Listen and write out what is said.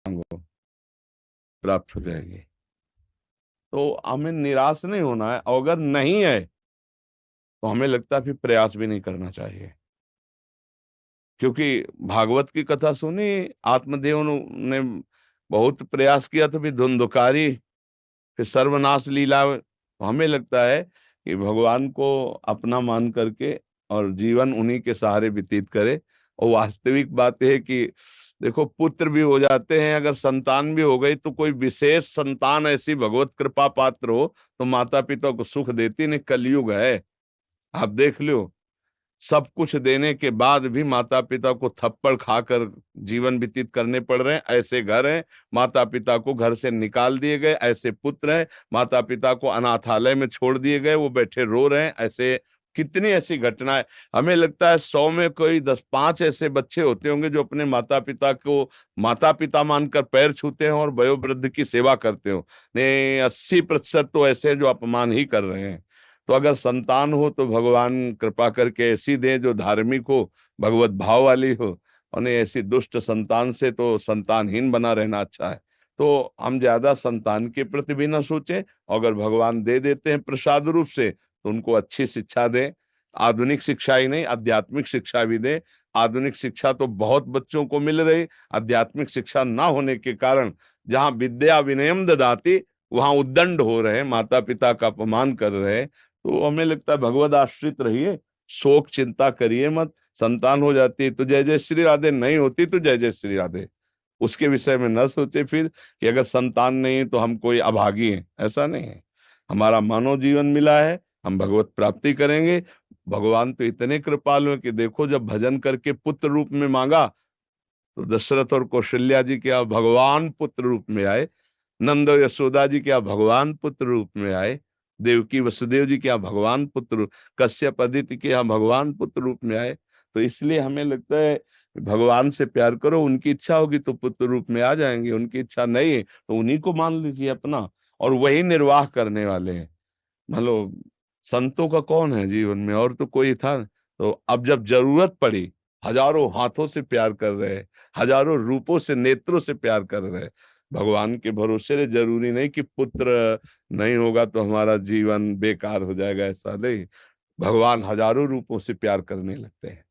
मांगो, प्राप्त हो जाएगी। तो हमें निराश नहीं होना है, और अगर नहीं है तो हमें लगता है फिर प्रयास भी नहीं करना चाहिए। क्योंकि भागवत की कथा सुनी, आत्मदेव ने बहुत प्रयास किया तो फिर धुंधुकारी, फिर सर्वनाश लीला। तो हमें लगता है कि भगवान को अपना मान करके और जीवन उन्हीं के सहारे व्यतीत करे। और वास्तविक बात है कि देखो, पुत्र भी हो जाते हैं, अगर संतान भी हो गई तो कोई विशेष संतान ऐसी भगवत कृपा पात्र हो तो माता पिता को सुख देती नहीं। कलयुग है, आप देख लो, सब कुछ देने के बाद भी माता पिता को थप्पड़ खाकर जीवन व्यतीत करने पड़ रहे हैं। ऐसे घर हैं, माता पिता को घर से निकाल दिए गए, ऐसे पुत्र हैं, माता पिता को अनाथालय में छोड़ दिए गए, वो बैठे रो रहे हैं। ऐसे कितनी ऐसी घटनाएं। हमें लगता है 100 में कोई 10-5 ऐसे बच्चे होते होंगे जो अपने माता पिता को माता पिता मानकर पैर छूते हैं और वयोवृद्ध की सेवा करते हो। नहीं, 80% तो ऐसे हैं जो अपमान ही कर रहे हैं। तो अगर संतान हो तो भगवान कृपा करके ऐसी दे जो धार्मिक हो, भगवत भाव वाली हो। और नहीं, ऐसी दुष्ट संतान से तो संतानहीन बना रहना अच्छा है। तो हम ज्यादा संतान के प्रति भी ना सोचें, अगर भगवान दे देते हैं प्रसाद रूप से तो उनको अच्छी शिक्षा दें। आधुनिक शिक्षा ही नहीं, आध्यात्मिक शिक्षा भी दें। आधुनिक शिक्षा तो बहुत बच्चों को मिल रही, आध्यात्मिक शिक्षा ना होने के कारण जहाँ विद्या विनयम ददाति वहां उद्दंड हो रहे हैं, माता पिता का अपमान कर रहे हैं। तो हमें लगता है भगवद आश्रित रहिए, शोक चिंता करिए मत। संतान हो जाती है तो जय जय श्री राधे, नहीं होती तो जय जय श्री राधे। उसके विषय में न सोचे फिर कि अगर संतान नहीं तो हम कोई अभागी हैं, ऐसा नहीं है। हमारा मानव जीवन मिला है, हम भगवत प्राप्ति करेंगे। भगवान तो इतने कृपालु हैं कि देखो, जब भजन करके पुत्र रूप में मांगा तो दशरथ और कौशल्या जी क्या भगवान पुत्र रूप में आए, नंद और यशोदा जी क्या भगवान पुत्र रूप में आए, देवकी वसुदेव जी क्या भगवान पुत्र, कश्यप अदिति के यहाँ भगवान पुत्र रूप में आए। तो इसलिए हमें लगता है भगवान से प्यार करो, उनकी इच्छा होगी तो पुत्र रूप में आ जाएंगे, उनकी इच्छा नहीं है तो उन्हीं को मान लीजिए अपना, और वही निर्वाह करने वाले हैं। मतलब संतों का कौन है जीवन में, और तो कोई था। तो अब जब जरूरत पड़ी, हजारों हाथों से प्यार कर रहे, हजारों रूपों से नेत्रों से प्यार कर रहे। भगवान के भरोसे रे, जरूरी नहीं कि पुत्र नहीं होगा तो हमारा जीवन बेकार हो जाएगा, ऐसा नहीं। भगवान हजारों रूपों से प्यार करने लगते हैं।